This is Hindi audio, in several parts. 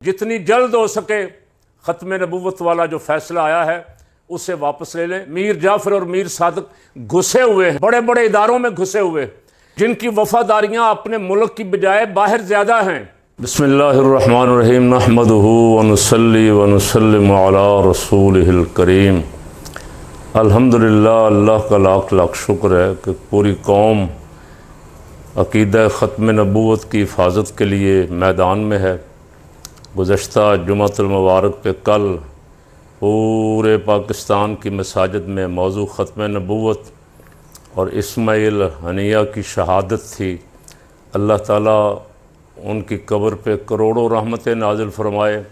जितनी जल्द हो सके ख़त्म नबूवत वाला जो फैसला आया है उसे वापस ले लें। मीर जाफ़र और मीर सादिक घुसे हुए हैं, बड़े बड़े इदारों में घुसे हुए, जिनकी वफादारियां अपने मुल्क की बजाय बाहर ज़्यादा हैं। बिस्मिल्लाहिर्रहमानिर्रहीम नहमदुहु व नुसल्ली व नुसल्लिमु अला रसूलिहिल करीम। अल्हम्दुलिल्लाह, अल्लाह का लाख लाख शुक्र है कि पूरी कौम अक़ीदा ख़त्म नबूवत की हिफाजत के लिए मैदान में है। गुज़श्ता जुमातुल मुबारक पे कल पूरे पाकिस्तान की मसाजिद में मौजू ख़त्म नबूवत और इस्माइल हनिया की शहादत थी। अल्लाह ताला उनकी कब्र पे करोड़ों रहमतें नाज़िल फरमाए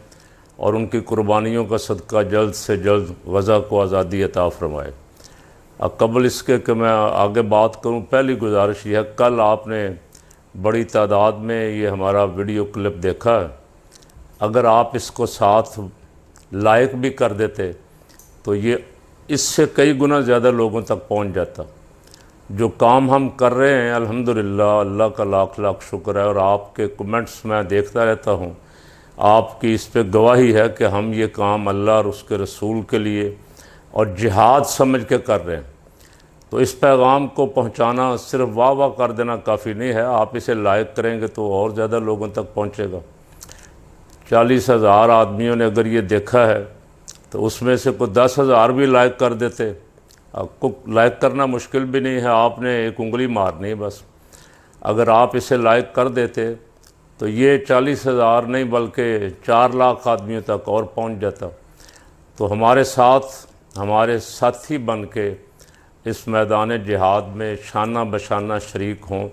और उनकी कुर्बानियों का सदका जल्द से जल्द गज़ा को आज़ादी अता फरमाए। कबल इसके कि मैं आगे बात करूं, पहली गुजारिश यह है, कल आपने बड़ी तादाद में ये हमारा वीडियो क्लिप देखा है। अगर आप इसको साथ लाइक भी कर देते तो ये इससे कई गुना ज़्यादा लोगों तक पहुंच जाता। जो काम हम कर रहे हैं अल्हम्दुलिल्लाह, अल्लाह का लाख लाख शुक्र है। और आपके कमेंट्स मैं देखता रहता हूँ, आपकी इस पे गवाही है कि हम ये काम अल्लाह और उसके रसूल के लिए और जिहाद समझ के कर रहे हैं। तो इस पैगाम को पहुँचाना सिर्फ वाह वाह कर देना काफ़ी नहीं है, आप इसे लाइक करेंगे तो और ज़्यादा लोगों तक पहुँचेगा। 40,000 आदमियों ने अगर ये देखा है तो उसमें से कोई 10,000 भी लाइक कर देते। आपको लाइक करना मुश्किल भी नहीं है, आपने एक उंगली मारनी है बस। अगर आप इसे लाइक कर देते तो ये 40,000 नहीं बल्कि 4 लाख आदमियों तक और पहुंच जाता। तो हमारे साथ हमारे साथी बन के इस मैदान जिहाद में शाना बशाना शरीक हों।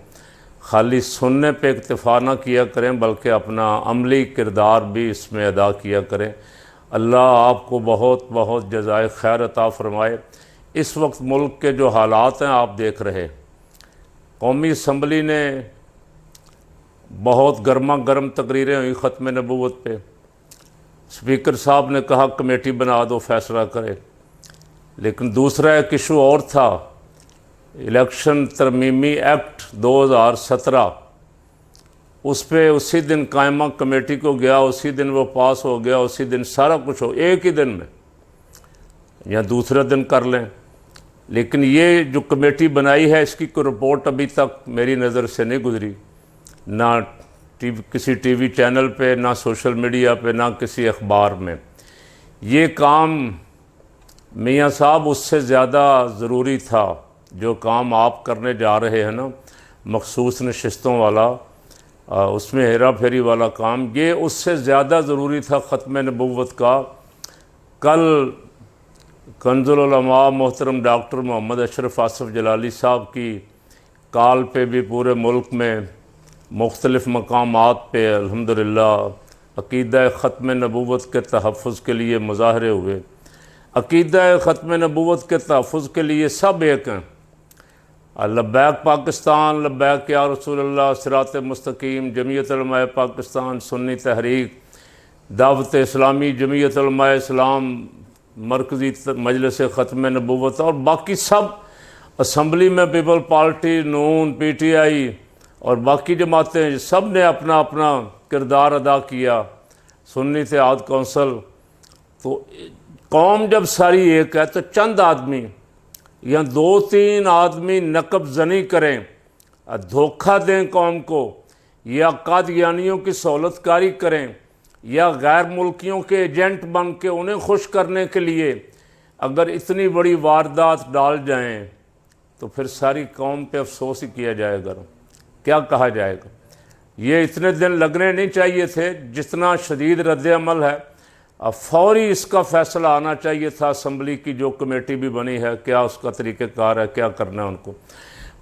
खाली सुनने पे इक्तफ़ा ना किया करें बल्कि अपना अमली किरदार भी इसमें अदा किया करें। अल्लाह आपको बहुत बहुत जज़ाए खैर अता फ़रमाए। इस वक्त मुल्क के जो हालात हैं आप देख रहे, कौमी असम्बली ने बहुत गर्मा गर्म तकरीरें हुई ख़त्म नबूवत पे। स्पीकर साहब ने कहा कमेटी बना दो, फैसला करे। लेकिन दूसरा एक इशू और था, इलेक्शन तरमीमी एक्ट 2017, उस पर उसी दिन कायमा कमेटी को गया, उसी दिन वो पास हो गया, उसी दिन सारा कुछ हो, एक ही दिन में, या दूसरे दिन कर लें। लेकिन ये जो कमेटी बनाई है इसकी कोई रिपोर्ट अभी तक मेरी नज़र से नहीं गुजरी, ना किसी टीवी चैनल पे, ना सोशल मीडिया पे, ना किसी अखबार में। ये काम मियाँ साहब उससे ज़्यादा ज़रूरी था जो काम आप करने जा रहे हैं ना, मखसूस नशिस्तों वाला, उसमें हेरा फेरी वाला काम, ये उससे ज़्यादा ज़रूरी था ख़त्म नबूवत का। कल कंजुल उलमा मोहतरम डॉक्टर मोहम्मद अशरफ आसफ़ जलाली साहब की कॉल पे भी पूरे मुल्क में मुख्तलिफ़ मकामात पे अल्हम्दुलिल्लाह अक़ीदा ख़त्म नबूवत के तहफ़्फ़ुज़ के लिए मुज़ाहरे हुए। अक़ीदा ख़त्म नबूवत के तहफ़्फ़ुज़ के लिए सब एक हैं। लब्बैक पाकिस्तान, लब्बैक या रसूलल्लाह, सिरात मुस्तकीम, जमीयत उलमाए पाकिस्तान, सुन्नी तहरीक, दावत इस्लामी, जमीयत उलमाए इस्लाम, मरकज़ी मजलिस ख़त्म नबूवत और बाकी सब असम्बली में पीपल पार्टी, नून, PTI और बाकी जमातें, सब ने अपना अपना किरदार अदा किया। सुन्नी इत्तेहाद कौंसल। तो कौम जब सारी एक है तो चंद आदमी या 2-3 आदमी नकब जनी करें, धोखा दें कौम को, या कादियानियों की सहूलतकारी करें, या गैर मुल्कियों के एजेंट बन के उन्हें खुश करने के लिए अगर इतनी बड़ी वारदात डाल जाएं तो फिर सारी कौम पे अफसोस ही किया जाएगा, क्या कहा जाएगा। ये इतने दिन लगने नहीं चाहिए थे जितना शदीद रद्द अमल है। अब फौरी इसका फ़ैसला आना चाहिए था। असम्बली की जो कमेटी भी बनी है, क्या उसका तरीक़ेकार है, क्या करना है उनको,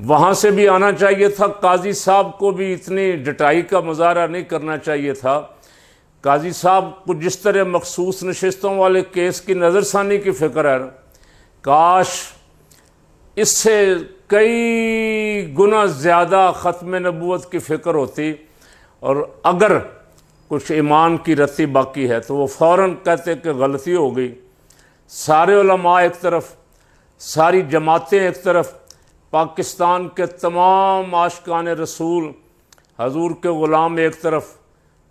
वहाँ से भी आना चाहिए था। काजी साहब को भी इतनी डटाई का मुजाहरा नहीं करना चाहिए था। काजी साहब को जिस तरह मखसूस नशिस्तों वाले केस की नज़रसानी की फ़िक्र है, काश इससे कई गुना ज़्यादा ख़त्म नबूवत की फ़िक्र होती। और अगर कुछ ईमान की रत्ती बाकी है तो वो फ़ौरन कहते कि गलती हो गई। सारे उलमा एक तरफ, सारी जमातें एक तरफ, पाकिस्तान के तमाम आशिकान रसूल, हजूर के ग़ुलाम एक तरफ,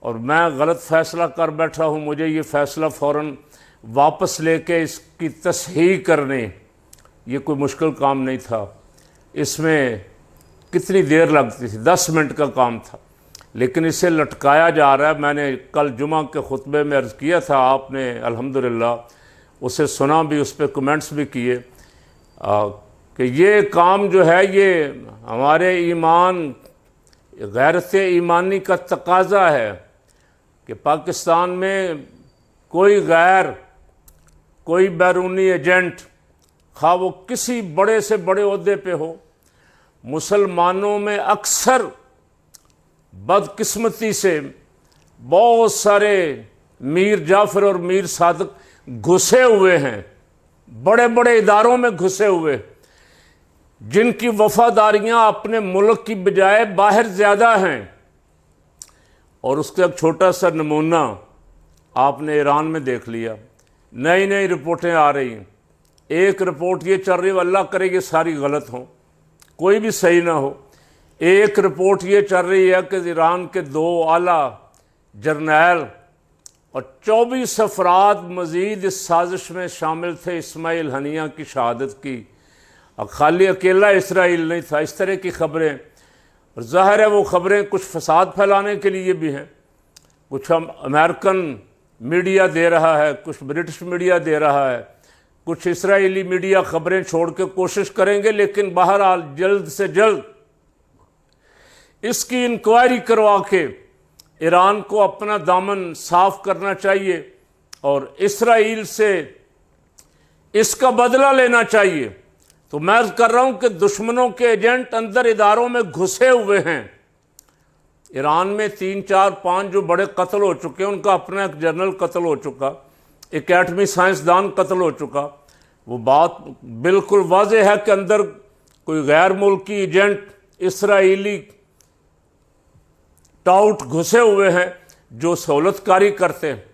और मैं गलत फ़ैसला कर बैठा हूँ, मुझे ये फ़ैसला फ़ौरन वापस लेके इसकी तस्हीह करने, ये कोई मुश्किल काम नहीं था। इसमें कितनी देर लगती थी, 10 मिनट का काम था, लेकिन इसे लटकाया जा रहा है। मैंने कल जुमा के खुतबे में अर्ज़ किया था, आपने अल्हम्दुलिल्लाह उसे सुना भी, उस पर कमेंट्स भी किए कि ये काम जो है ये हमारे ईमान, गैरत ईमानी का तकाज़ा है कि पाकिस्तान में कोई गैर, कोई बैरूनी एजेंट, खा वो किसी बड़े से बड़े ओहदे पे हो, मुसलमानों में अक्सर बदकिस्मती से बहुत सारे मीर जाफ़र और मीर सादिक घुसे हुए हैं, बड़े बड़े इदारों में घुसे हुए, जिनकी वफादारियां अपने मुल्क की बजाय बाहर ज़्यादा हैं। और उसका एक छोटा सा नमूना आपने ईरान में देख लिया। नई नई रिपोर्टें आ रही हैं। एक रिपोर्ट ये चल रही है, अल्लाह करे ये सारी गलत हों, कोई भी सही ना हो। एक रिपोर्ट ये चल रही है कि ईरान के 2 आला जर्नैल और 24 अफराद मज़ीद इस साजिश में शामिल थे इस्माइल हनिया की शहादत की। और खाली अकेला इसराइल नहीं था। इस तरह की खबरें, और ज़ाहिर है वो खबरें कुछ फसाद फैलाने के लिए भी हैं, कुछ हम अमेरिकन मीडिया दे रहा है, कुछ ब्रिटिश मीडिया दे रहा है, कुछ इसराइली मीडिया खबरें छोड़ के कोशिश करेंगे। लेकिन बहरहाल जल्द से जल्द इसकी इंक्वायरी करवा के ईरान को अपना दामन साफ करना चाहिए और इसराइल से इसका बदला लेना चाहिए। तो मैं अर्ज़ कर रहा हूँ कि दुश्मनों के एजेंट अंदर इदारों में घुसे हुए हैं। ईरान में 3, 4, 5 जो बड़े कत्ल हो चुके हैं, उनका अपना एक जनरल कत्ल हो चुका, एक एटमी साइंसदान कत्ल हो चुका। वो बात बिल्कुल वाज़ेह है कि अंदर कोई गैर मुल्की एजेंट, इसराइली टाउट घुसे हुए हैं जो सहूलतकारी करते हैं।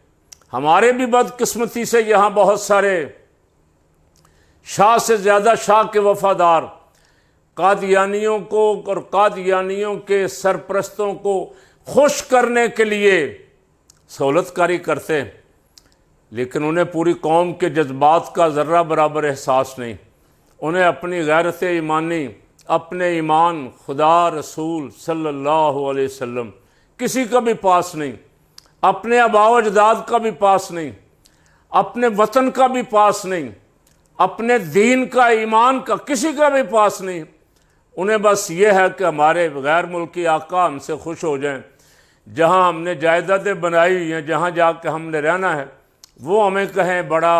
हमारे भी बदकिस्मती से यहाँ बहुत सारे शाह से ज़्यादा शाह के वफादार कादियानियों को और कादियानियों के सरपरस्तों को खुश करने के लिए सहूलतकारी करते हैं, लेकिन उन्हें पूरी कौम के जज्बात का ज़र्रा बराबर एहसास नहीं। उन्हें अपनी गैरत ईमानी, अपने ईमान, खुदा रसूल सल्लल्लाहु अलैहि वसल्लम किसी का भी पास नहीं, अपने आबाओ अजदाद का भी पास नहीं, अपने वतन का भी पास नहीं, अपने दीन का, ईमान का किसी का भी पास नहीं। उन्हें बस ये है कि हमारे गैर मुल्की आका हमसे खुश हो जाएं, जहाँ हमने जायदादें बनाई हुई हैं, जहाँ जाके हमने रहना है, वो हमें कहें बड़ा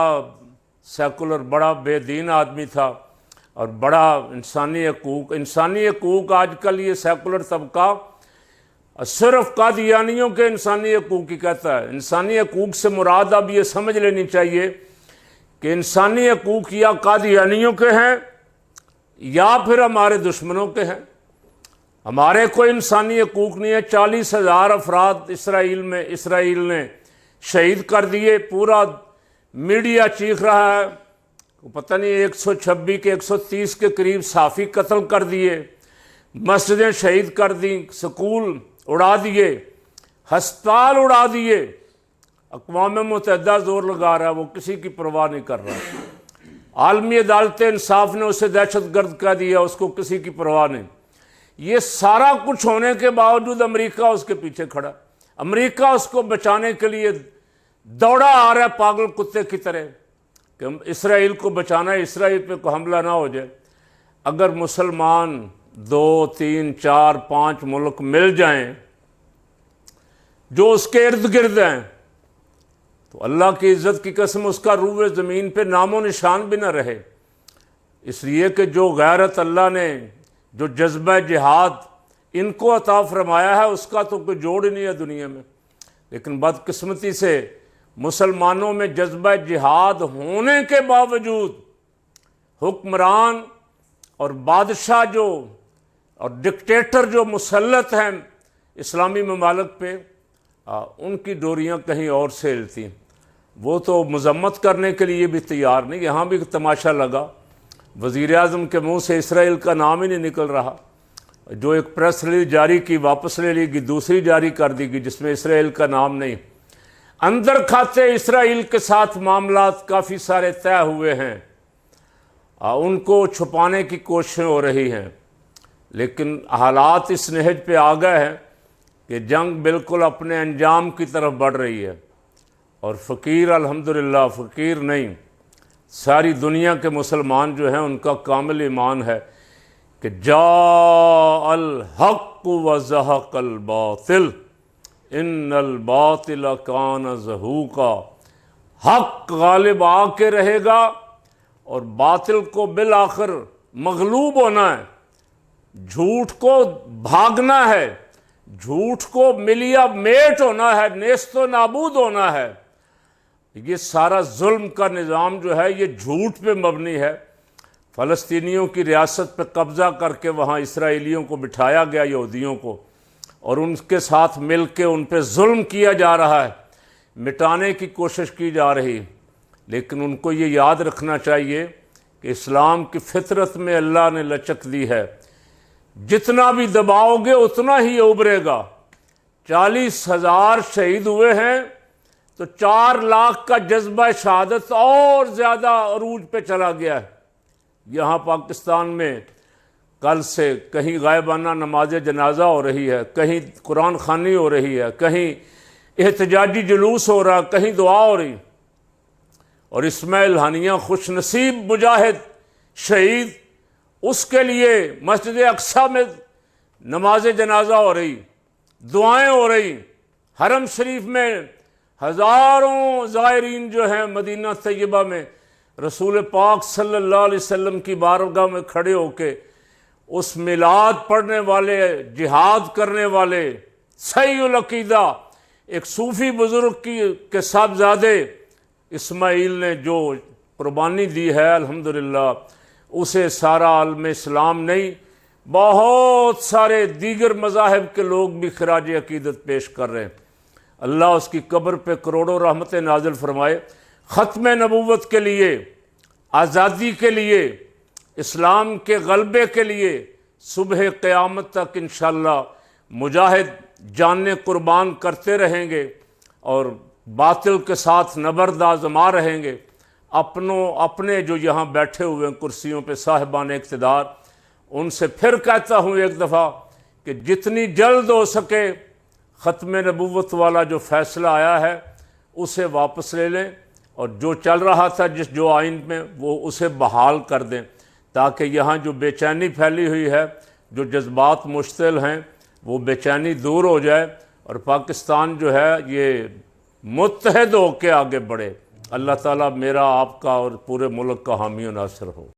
सेकुलर, बड़ा बेदीन आदमी था और बड़ा इंसानी हकूक़ आजकल ये सेकुलर तबका सिर्फ कादियानियों के इंसानी हकूक़ ही कहता है। इंसानी हकूक़ से मुराद अब ये समझ लेनी चाहिए कि इंसानी हकूक़ या कादियानियों के हैं या फिर हमारे दुश्मनों के हैं। हमारे कोई इंसानी हकूक़ नहीं है। 40,000 अफराद इसराइल ने शहीद कर दिए। पूरा मीडिया चीख रहा है, पता नहीं 126 के 130 के करीब साफ़ी कत्ल कर दिए, मस्जिदें शहीद कर दी, स्कूल उड़ा दिए, हस्पताल उड़ा दिए। अक़वाम मुत्तहिदा ज़ोर लगा रहा है, वो किसी की परवाह नहीं कर रहा। आलमी अदालत इंसाफ ने उसे दहशतगर्द कह दिया, उसको किसी की परवाह नहीं। ये सारा कुछ होने के बावजूद अमेरिका उसके पीछे खड़ा, अमेरिका उसको बचाने के लिए दौड़ा आ रहा है पागल कुत्ते की तरह कि इसराइल को बचाना है, इसराइल पे कोई हमला ना हो जाए। अगर मुसलमान 2, 3, 4, 5 मुल्क मिल जाएं जो उसके इर्द गिर्द हैं, तो अल्लाह की इज़्ज़त की कसम उसका रूह ज़मीन पे नामो निशान भी ना रहे। इसलिए कि जो गैरत अल्लाह ने, जो जज्बा जिहाद इनको अता फरमाया है, उसका तो कोई जोड़ ही नहीं है दुनिया में। लेकिन बदकिस्मती से मुसलमानों में जज्बा जिहाद होने के बावजूद हुक्मरान और बादशाह जो और डिक्टेटर जो मुसल्लत हैं इस्लामी ममालिक पे, उनकी डोरियां कहीं और से हिलती हैं। वो तो मजम्मत करने के लिए भी तैयार नहीं। यहाँ भी तमाशा लगा, वज़ीर आज़म के मुँह से इसराइल का नाम ही नहीं निकल रहा। जो एक प्रेस रिलीज जारी की वापस ले ली गई, दूसरी जारी कर दी गई जिसमें इसराइल का नाम नहीं। अंदर खाते इसराइल के साथ मामलात काफ़ी सारे तय हुए हैं, उनको छुपाने की कोशिशें हो रही हैं, लेकिन हालात इस नहज पे आ गए हैं कि जंग बिल्कुल अपने अंजाम की तरफ बढ़ रही है। और फ़कीर अल्हम्दुलिल्लाह, फ़कीर नहीं, सारी दुनिया के मुसलमान जो हैं उनका कामिल ईमान है कि जाअल हक़ व ज़हक़ल बातिल इन्नल बातिल कान ज़हूक़ा। हक़ गालिब आके रहेगा और बातिल को बिल आखिर मगलूब होना है, झूठ को भागना है, झूठ को मिलिया मेट होना है, नेस्तो नाबूद होना है। ये सारा जुल्म का निज़ाम जो है ये झूठ पे मबनी है। फ़लस्तीनियों की रियासत पे कब्ज़ा करके वहाँ इसराइलियों को बिठाया गया, यहूदियों को, और उनके साथ मिल के उन पर जुल्म किया जा रहा है, मिटाने की कोशिश की जा रही। लेकिन उनको ये याद रखना चाहिए कि इस्लाम की फितरत में अल्लाह ने लचक दी है, जितना भी दबाओगे उतना ही उभरेगा। 40,000 शहीद हुए हैं तो 4 लाख का जज्बा शहादत और ज़्यादा अरूज पे चला गया है। यहाँ पाकिस्तान में कल से कहीं गायबाना नमाज जनाजा हो रही है, कहीं कुरान खानी हो रही है, कहीं एहतजाजी जुलूस हो रहा, कहीं दुआ हो रही। और इस्माइल हानिया खुश नसीब मुजाहिद शहीद, उसके लिए मस्जिद अक्सा में नमाज जनाजा हो रही, दुआएं हो रही। हरम शरीफ में हज़ारों ज़ायरीन जो हैं मदीना तैयबा में रसूल पाक सल्लल्लाहु अलैहि वसल्लम की बारगाह में खड़े होके उस मिलाद पढ़ने वाले, जिहाद करने वाले सहीउल अकीदा एक सूफ़ी बुज़ुर्ग के साहबज़ादे इस्माइल ने जो कुर्बानी दी है, अल्हम्दुलिल्लाह, उसे सारा आलम इस्लाम नहीं, बहुत सारे दीगर मज़ाहिब के लोग भी खिराज अकीदत पेश कर रहे हैं। अल्लाह उसकी कब्र पे करोड़ों रहमतें नाज़िल फरमाए। ख़त्म नबूवत के लिए, आज़ादी के लिए, इस्लाम के गलबे के लिए सुबह क़यामत तक इंशाअल्लाह मुजाहिद जाने कुर्बान करते रहेंगे और बातिल के साथ नबर्द आज़मा रहेंगे। अपने जो यहाँ बैठे हुए हैं कुर्सियों पे साहिबान इक़्तिदार, उनसे फिर कहता हूँ एक दफ़ा कि जितनी जल्द हो सके ख़त्म नबूवत वाला जो फ़ैसला आया है उसे वापस ले लें, और जो चल रहा था जो आइन में वो उसे बहाल कर दें, ताकि यहाँ जो बेचैनी फैली हुई है, जो जज्बात मुश्तिल हैं, वो बेचैनी दूर हो जाए और पाकिस्तान जो है ये मुत्तहद होकर आगे बढ़े। अल्लाह ताला मेरा, आपका और पूरे मुल्क का हामी और नासिर हो।